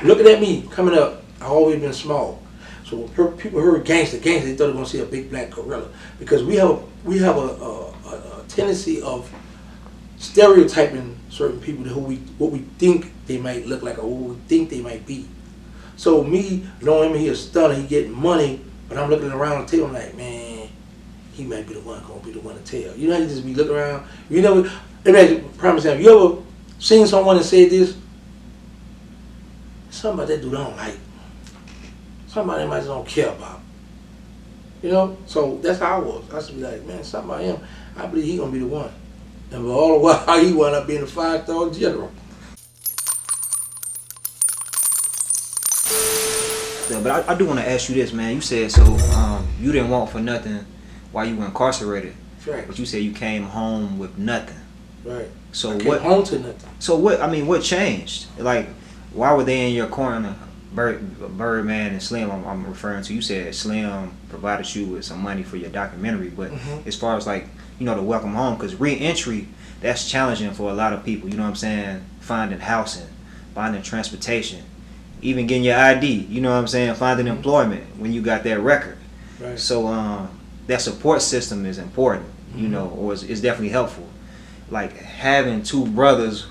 looking at me coming up, I always been small. So when people heard gangster, they thought they were gonna see a big black gorilla because we have a tendency of stereotyping certain people to what we think they might look like or what we think they might be. So me knowing him, he a stunner, he getting money, but I'm looking around the table I'm like, man, he might be the one gonna be the one to tell. You know how you just be looking around. You know, imagine, prime example, you ever seen someone and said this? Something about that dude I don't like. Somebody might just don't care about. You know? So that's how I was. I used to be like, man, something about him, I believe he gonna be the one. And but all the while he wound up being a 5-star general. Yeah, but I do want to ask you this, man. You said so you didn't want for nothing while you were incarcerated. Right. But you said you came home with nothing. Right. So I came home to nothing. So what changed? Like, why were they in your corner? Birdman and Slim, I'm referring to. You said Slim provided you with some money for your documentary, but as far as like, you know, the welcome home, because re-entry, that's challenging for a lot of people, you know what I'm saying? Finding housing, finding transportation, even getting your ID, you know what I'm saying? Finding employment when you got that record. Right. So that support system is important, you know, or it's definitely helpful. Like having two brothers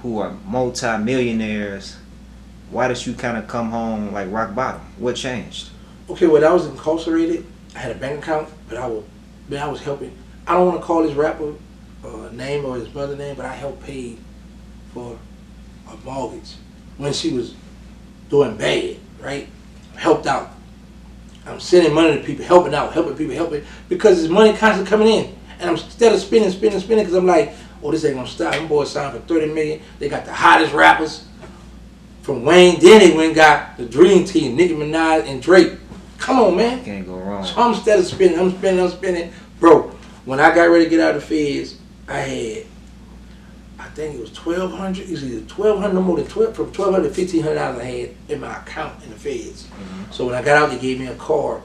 who are multi-millionaires, why did you kind of come home like rock bottom? What changed? Okay, when I was incarcerated, I had a bank account, but I was helping. I don't want to call this rapper name or his brother name, but I helped pay for a mortgage when she was doing bad, right? Helped out. I'm sending money to people, helping people, because there's money constantly coming in. And I'm instead of spending, because I'm like, oh, this ain't gonna stop. Them boys signed for $30 million. They got the hottest rappers from Wayne. Then they went and got the Dream Team, Nicki Minaj and Drake. Come on, man. Can't go wrong. So I'm instead of spending, I'm spending. Bro, when I got ready to get out of the feds, I had, I think it was $1,200. It was either $1,200, no more than from $1,200 to $1,500 I had in my account in the feds. So when I got out, they gave me a card.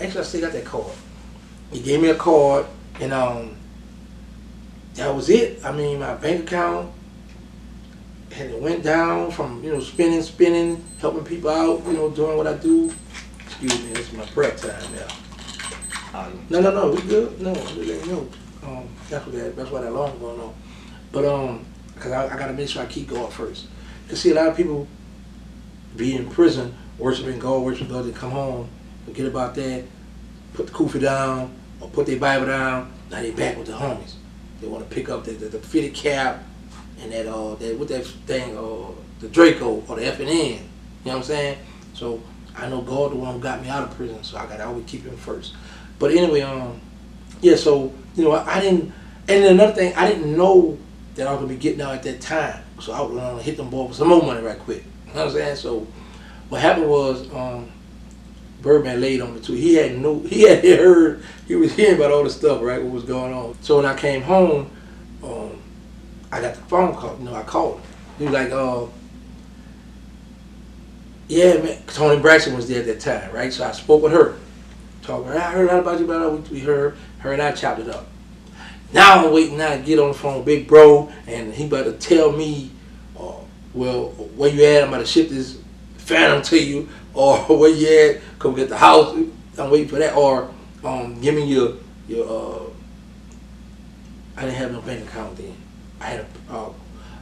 Actually, I still got that card. They gave me a card, and that was it. I mean, my bank account and it went down from, you know, spending, helping people out, you know, doing what I do. Excuse me, this is my prep time now. No, we good. No, that's why that alarm going on. But because I gotta make sure I keep going first. Cause see, a lot of people be in prison, worshiping God, they come home, forget about that, put the kufi down or put their Bible down. Now they back with the homies. They want to pick up the fitted cap and that with that thing the Draco or the F and N. You know what I'm saying? So I know God the one who got me out of prison, so I gotta always keep him first. But anyway, yeah. So you know, I didn't. And then another thing, I didn't know that I was gonna be getting out at that time. So I was gonna hit them boys with some more money right quick. You know what I'm saying? So what happened was Birdman laid on me too. He was hearing about all the stuff, right? What was going on. So when I came home, I got the phone call. You know, I called him. He was like, yeah, man. Tony Braxton was there at that time, right? So I spoke with her. Talked with her. I heard a lot about you, but we heard her and I chopped it up. Now I'm waiting now to get on the phone with Big Bro, and he about to tell me, well, where you at? I'm about to ship this Phantom to you, or where you at? Come get the house. I'm waiting for that, or give me your. I didn't have no bank account then. I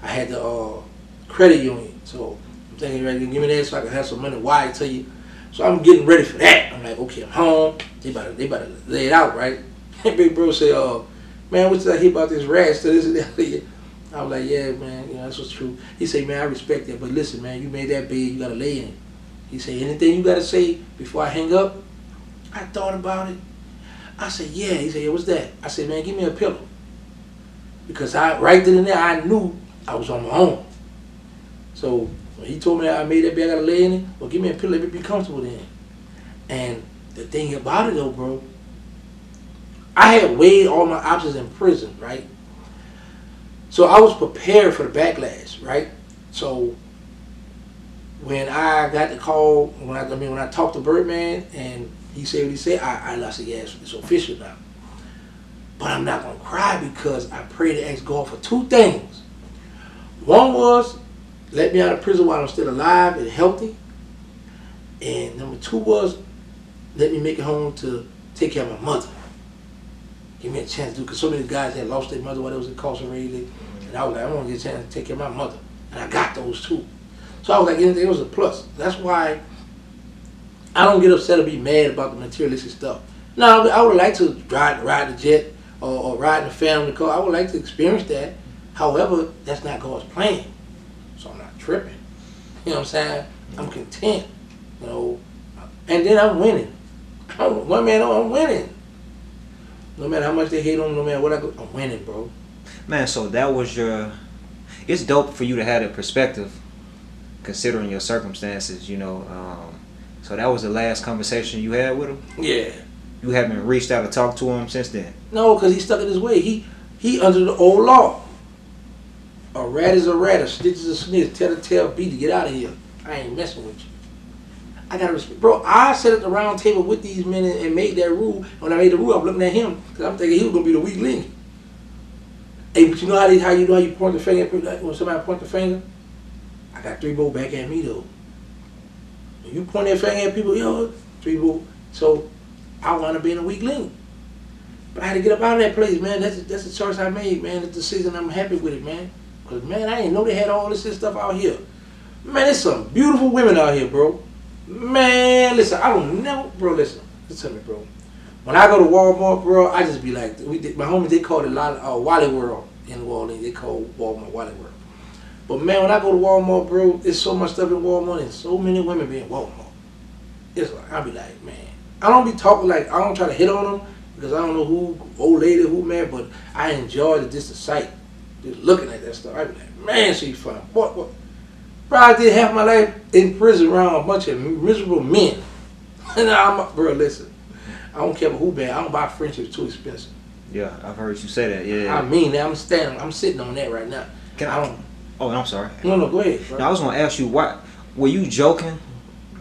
had the credit union, so I'm thinking, right, give me that so I can have some money wired to you. So I'm getting ready for that. I'm like, okay, I'm home. They about to lay it out, right? And Big Bro said, man, what's that hear about this rash to this and that? I was like, yeah, man, you know, that's what's true. He said, man, I respect that, but listen, man, you made that bed, you gotta lay in it. He said, anything you gotta say before I hang up? I thought about it. I said, yeah. He said, yeah, what's that? I said, man, give me a pillow. Because right then and there, I knew I was on my own. So when he told me that I made that bed, I gotta lay in it, well, give me a pillow, let me be comfortable then. And the thing about it though, bro, I had weighed all my options in prison, right? So I was prepared for the backlash, right? So when I got the call, when I talked to Birdman and he said what he said, I said, yeah, it's official now. But I'm not gonna cry because I prayed to ask God for two things. One was let me out of prison while I'm still alive and healthy. And number 2 was, let me make it home to take care of my mother. Give me a chance to do, because so many guys had lost their mother while they was incarcerated. And I was like, I want to get a chance to take care of my mother. And I got those 2. So I was like, it was a plus. That's why I don't get upset or be mad about the materialistic stuff. Now, I would like to ride the jet or ride in the family car. I would like to experience that. However, that's not God's plan. So I'm not tripping. You know what I'm saying? I'm content. You know, and then I'm winning. I'm winning. No matter how much they hate on me, no matter what I go, I'm winning, bro. Man, so that was your... It's dope for you to have that perspective, considering your circumstances, you know. So that was the last conversation you had with him? Yeah. You haven't reached out to talk to him since then? No, because he's stuck in his way. He under the old law. A rat is a rat, a snitch is a snitch. Tell the tale beat to get out of here. I ain't messing with you. I gotta respect, bro. I sat at the round table with these men and made that rule. When I made the rule, I'm looking at him because I'm thinking he was gonna be the weak link. Hey, but you know how you point the finger at people? When somebody point the finger, I got 3 more back at me though. When you point that finger at people, 3 more. So I want to be in a weak link. But I had to get up out of that place, man. That's the choice I made, man. That's the decision. I'm happy with it, man. Because, man, I didn't know they had all this stuff out here. Man, there's some beautiful women out here, bro. Man, listen, I don't know, bro, listen to me, bro. When I go to Walmart, bro, I just be like, my homies, they call it Wally World in New Orleans. They call Walmart Wally World. But, man, when I go to Walmart, bro, there's so much stuff in Walmart and so many women be in Walmart. It's like, I be like, man. I don't be talking like, I don't try to hit on them because I don't know who, old lady, who, man, but I enjoy just the sight. Just looking at that stuff. I be like, man, she's fine. What? Bro, I did half my life in prison around a bunch of miserable men. And bro, listen, I don't care who bad. I don't buy friendships too expensive. Yeah, I've heard you say that. Yeah. I mean that. I'm sitting on that right now. Oh, I'm sorry. No, go ahead. Bro. Now, I was gonna ask you, why were you joking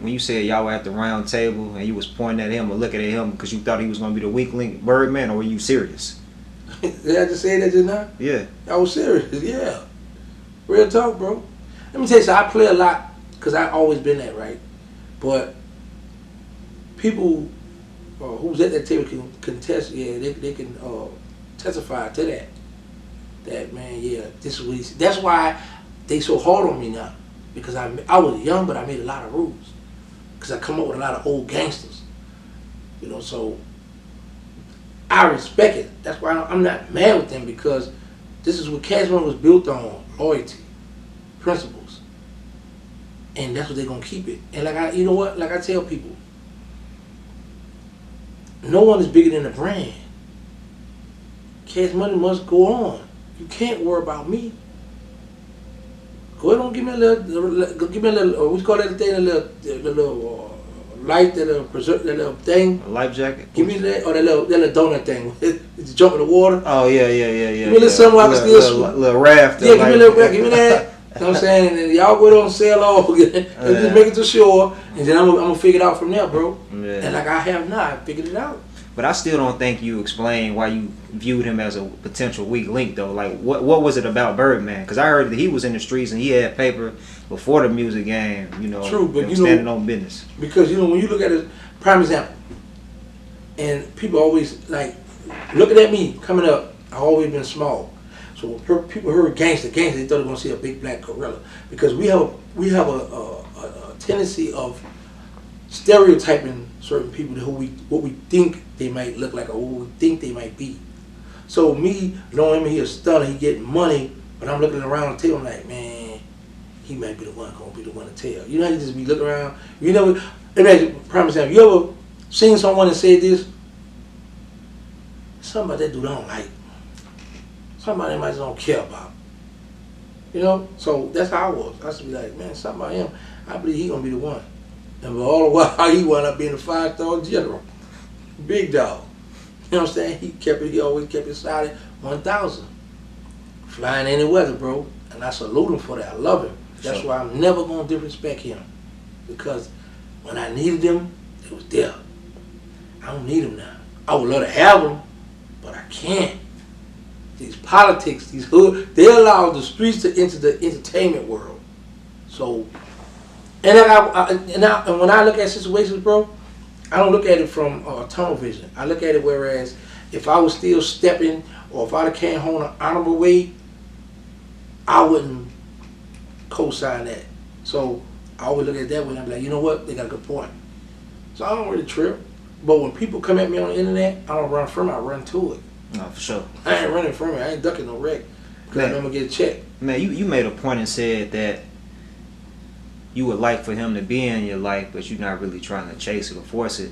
when you said y'all were at the round table and you was pointing at him or looking at him because you thought he was gonna be the weak link Birdman, or were you serious? Did I just say that just now? Yeah. I was serious. Yeah. Real talk, bro. Let me tell you something. I play a lot because I've always been that, right? But people who's at that table can contest. Yeah, they can testify to that. That, man, yeah, this is what he said. That's why they so hard on me now, because I was young, but I made a lot of rules because I come up with a lot of old gangsters, you know. So I respect it. That's why I'm not mad with them, because this is what Cash Money was built on: loyalty, principles, and that's what they're gonna keep it. And you know what? Like I tell people, no one is bigger than the brand. Cash Money must go on. You can't worry about me. Go ahead and give me a little, we call that thing, a little light, that little thing. A life jacket? Give me that, or that little donut thing. It's jump in the water. Oh, yeah. Give me a little something I can still swim. Little raft. Yeah, give me a little raft, give me that. You know what I'm saying? And then y'all go there and sail off, and just make it to shore, and then I'm gonna figure it out from there, bro. Yeah. And like I have now, I figured it out. But I still don't think you explained why you viewed him as a potential weak link, though. Like, what was it about Birdman? Because I heard that he was in the streets and he had paper before the music game, you know. True, but standing on business. Because, you know, when you look at it, prime example, and people always, like, looking at me coming up, I've always been small. So when people heard Gangsta, they thought they were going to see a big black gorilla. Because we have a tendency of stereotyping certain people to what we think they might look like or what we think they might be. So me knowing him, he a stunner, he getting money, but I'm looking around the table, I'm like, man, he might be the one gonna be the one to tell. You know how you just be looking around. You never imagine, prime example, you ever seen someone and said this? Something about that dude I don't like. Somebody I just don't care about. You know? So that's how I was. I used to be like, man, something about him, I believe he gonna be the one. And all the while, he wound up being a 5-star general. Big dog. You know what I'm saying? He always kept it solid 1,000. Flying any weather, bro. And I salute him for that. I love him. That's why I'm never going to disrespect him. Because when I needed him, it was there. I don't need him now. I would love to have him, but I can't. These politics, these hood, they allow the streets to enter the entertainment world. So, and and when I look at situations, bro, I don't look at it from tunnel vision. I look at it whereas if I was still stepping or if I came home an honorable way, I wouldn't co-sign that. So I always look at it that way and I'm like, you know what? They got a good point. So I don't really trip. But when people come at me on the internet, I don't run from it, I run to it. No, for sure. I ain't running from it. I ain't ducking no wreck. Because I'm going to get a check. Man, you made a point and said that you would like for him to be in your life, but you're not really trying to chase it or force it.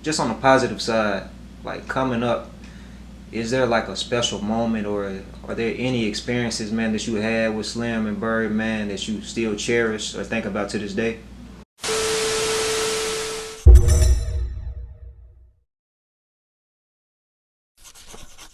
Just on the positive side, like coming up, is there like a special moment or are there any experiences, man, that you had with Slim and Birdman that you still cherish or think about to this day?